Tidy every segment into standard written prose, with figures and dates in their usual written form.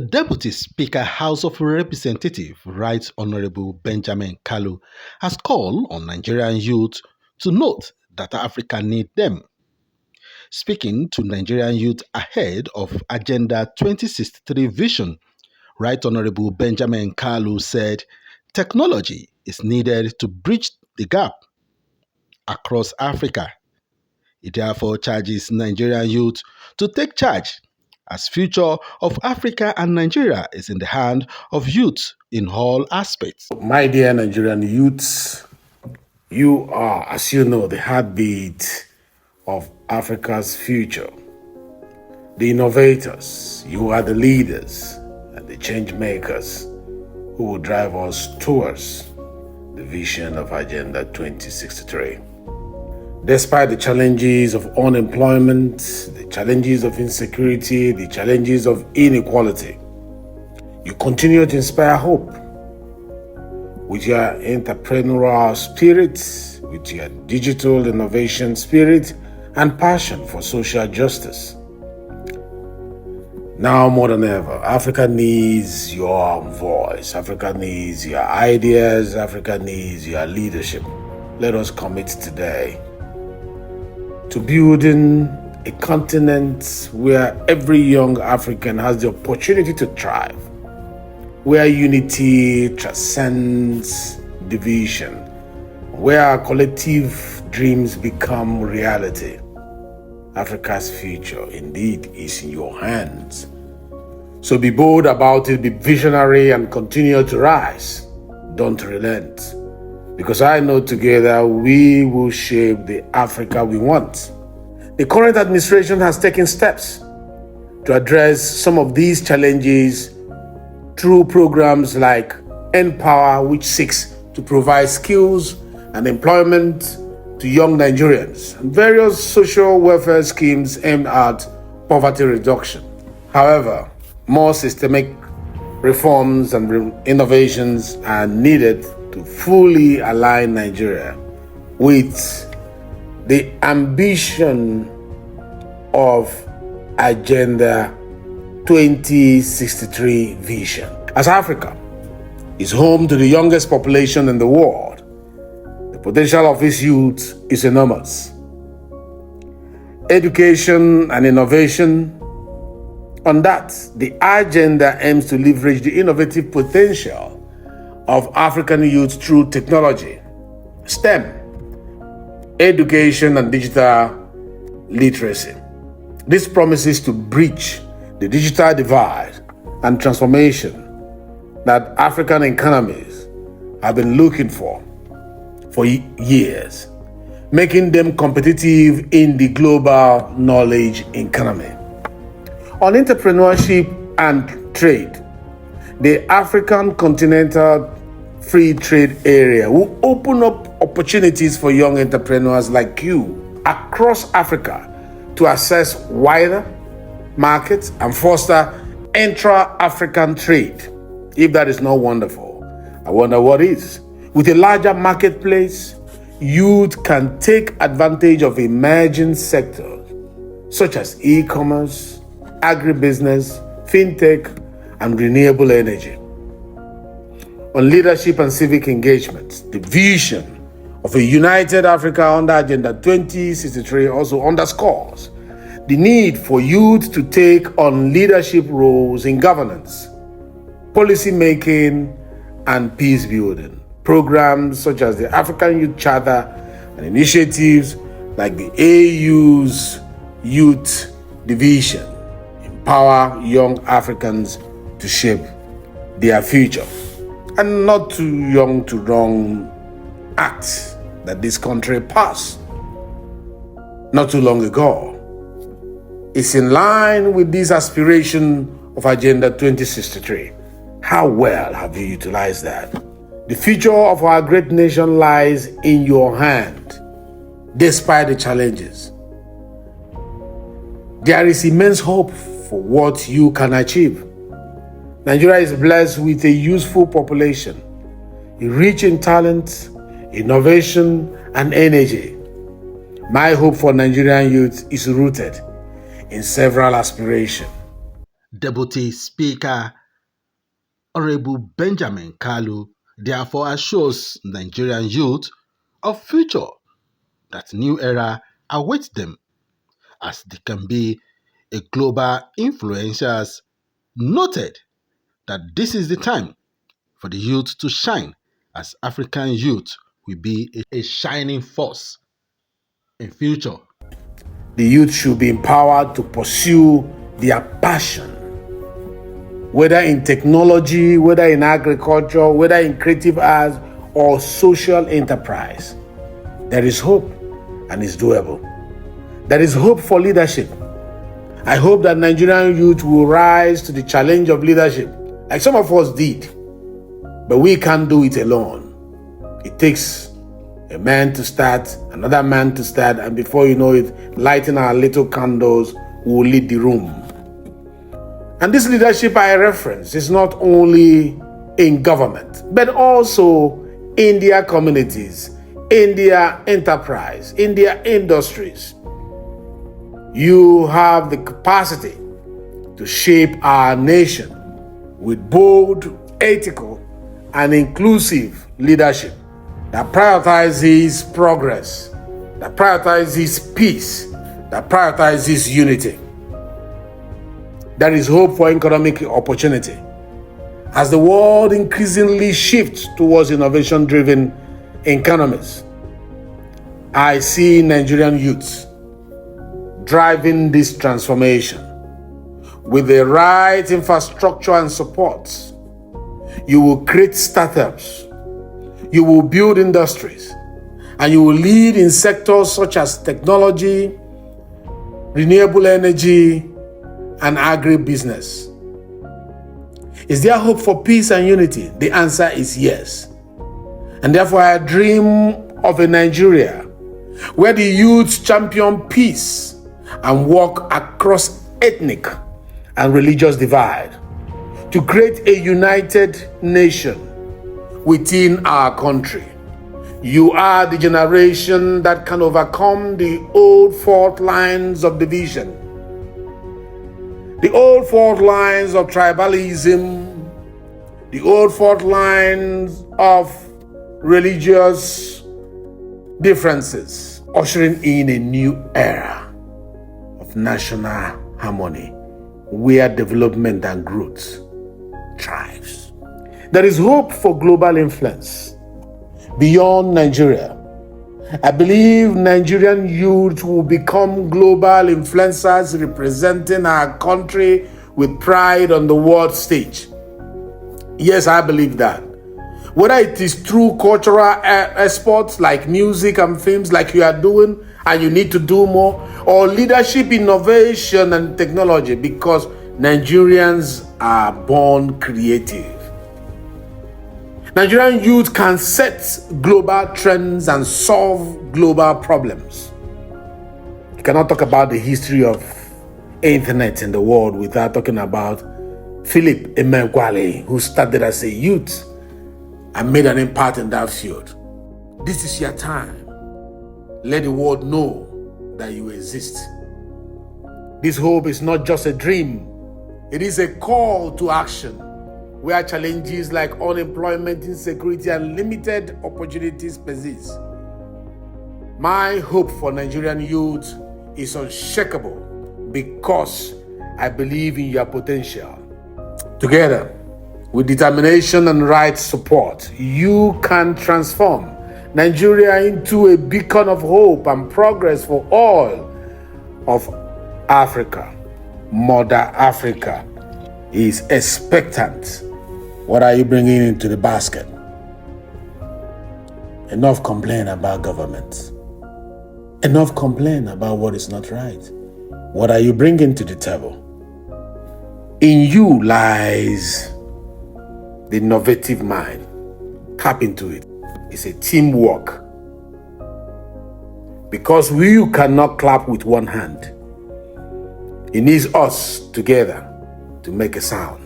Deputy Speaker House of Representatives, Right Honorable Benjamin Kalu, has called on Nigerian youth to note that Africa needs them. Speaking to Nigerian youth ahead of Agenda 2063 vision, Right Honorable Benjamin Kalu said technology is needed to bridge the gap across Africa. He therefore charges Nigerian youth to take charge, as future of Africa and Nigeria is in the hand of youth in all aspects. My dear Nigerian youths, you are, as you know, the heartbeat of Africa's future. The innovators, you are the leaders and the change makers who will drive us towards the vision of Agenda 2063. Despite the challenges of unemployment, the challenges of insecurity, the challenges of inequality, you continue to inspire hope with your entrepreneurial spirit, with your digital innovation spirit, and passion for social justice. Now more than ever, Africa needs your voice. Africa needs your ideas. Africa needs your leadership. Let us commit today to building a continent where every young African has the opportunity to thrive, where unity transcends division, where our collective dreams become reality. Africa's future indeed is in your hands. So be bold about it, be visionary, and continue to rise. Don't relent. Because I know together we will shape the Africa we want. The current administration has taken steps to address some of these challenges through programs like Empower, which seeks to provide skills and employment to young Nigerians, and various social welfare schemes aimed at poverty reduction. However, more systemic reforms and innovations are needed to fully align Nigeria with the ambition of Agenda 2063 vision. As Africa is home to the youngest population in the world, the potential of its youth is enormous. Education and innovation. On that, the agenda aims to leverage the innovative potential of African youth through technology, STEM, education, and digital literacy. This promises to bridge the digital divide and transformation that African economies have been looking for years, making them competitive in the global knowledge economy. On entrepreneurship and trade, the African Continental Free Trade Area will open up opportunities for young entrepreneurs like you across Africa to access wider markets and foster intra-African trade. If that is not wonderful, I wonder what is. With a larger marketplace, youth can take advantage of emerging sectors such as e-commerce, agribusiness, fintech, and renewable energy. On leadership and civic engagement, the vision of a united Africa under Agenda 2063 also underscores the need for youth to take on leadership roles in governance, policy making, and peace building. Programs such as the African Youth Charter and initiatives like the AU's Youth Division empower young Africans to shape their future, and not too young to wrong acts that this country passed not too long ago. It's in line with this aspiration of Agenda 2063. How well have you utilized that? The future of our great nation lies in your hand, despite the challenges. There is immense hope for what you can achieve. Nigeria is blessed with a youthful population, rich in talent, innovation, and energy. My hope for Nigerian youth is rooted in several aspirations. Deputy Speaker Honorable Benjamin Kalu therefore assures Nigerian youth of future that new era awaits them as they can be a global influencers, noted that this is the time for the youth to shine, as African youth will be a shining force in future. The youth should be empowered to pursue their passion, whether in technology, whether in agriculture, whether in creative arts or social enterprise. There is hope and it's doable. There is hope for leadership. I hope that Nigerian youth will rise to the challenge of leadership, like some of us did. But we can't do it alone. It takes a man to start, another man to start, and before you know it, lighting our little candles will lead the room. And this leadership I reference is not only in government, but also in their communities, in their enterprise, in their industries. You have the capacity to shape our nation with bold, ethical, and inclusive leadership that prioritizes progress, that prioritizes peace, that prioritizes unity. There is hope for economic opportunity. As the world increasingly shifts towards innovation-driven economies, I see Nigerian youths driving this transformation. With the right infrastructure and support, you will create startups, you will build industries, and you will lead in sectors such as technology, renewable energy, and agribusiness. Is there hope for peace and unity? The answer is yes. And therefore, I dream of a Nigeria where the youth champion peace and work across ethnic and religious divide to create a united nation within our country. You are the generation that can overcome the old fault lines of division, the old fault lines of tribalism, the old fault lines of religious differences, ushering in a new era of national harmony where development and growth thrives. There is hope for global influence beyond Nigeria. I believe Nigerian youth will become global influencers representing our country with pride on the world stage. Yes, I believe that. Whether it is through cultural exports like music and films like you are doing, and you need to do more, or leadership, innovation, and technology, because Nigerians are born creative. Nigerian youth can set global trends and solve global problems. You cannot talk about the history of internet in the world without talking about Philip Emeagwali, who started as a youth and made an impact in that field. This is your time. Let the world know that you exist. This hope is not just a dream. It is a call to action where challenges like unemployment, insecurity, and limited opportunities persist. My hope for Nigerian youth is unshakable because I believe in your potential. Together, with determination and right support, you can transform Nigeria into a beacon of hope and progress for all of Africa. Mother Africa is expectant. What are you bringing into the basket? Enough complain about government. Enough complain about what is not right. What are you bringing to the table? In you lies the innovative mind. Tap into it. It's a teamwork. Because we cannot clap with one hand. It needs us together to make a sound.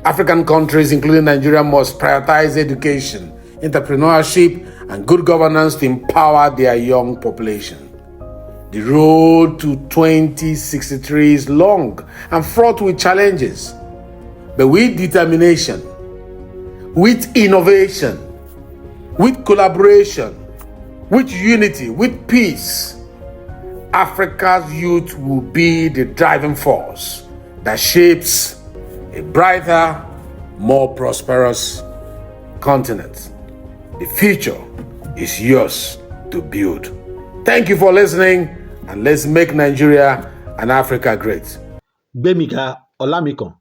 African countries, including Nigeria, must prioritize education, entrepreneurship, and good governance to empower their young population. The road to 2063 is long and fraught with challenges. But with determination, with innovation, with collaboration, with unity, with peace, Africa's youth will be the driving force that shapes a brighter, more prosperous continent. The future is yours to build. Thank you for listening, and let's make Nigeria and Africa great. Gbemiga Olamikan,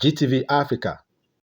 GTV Africa.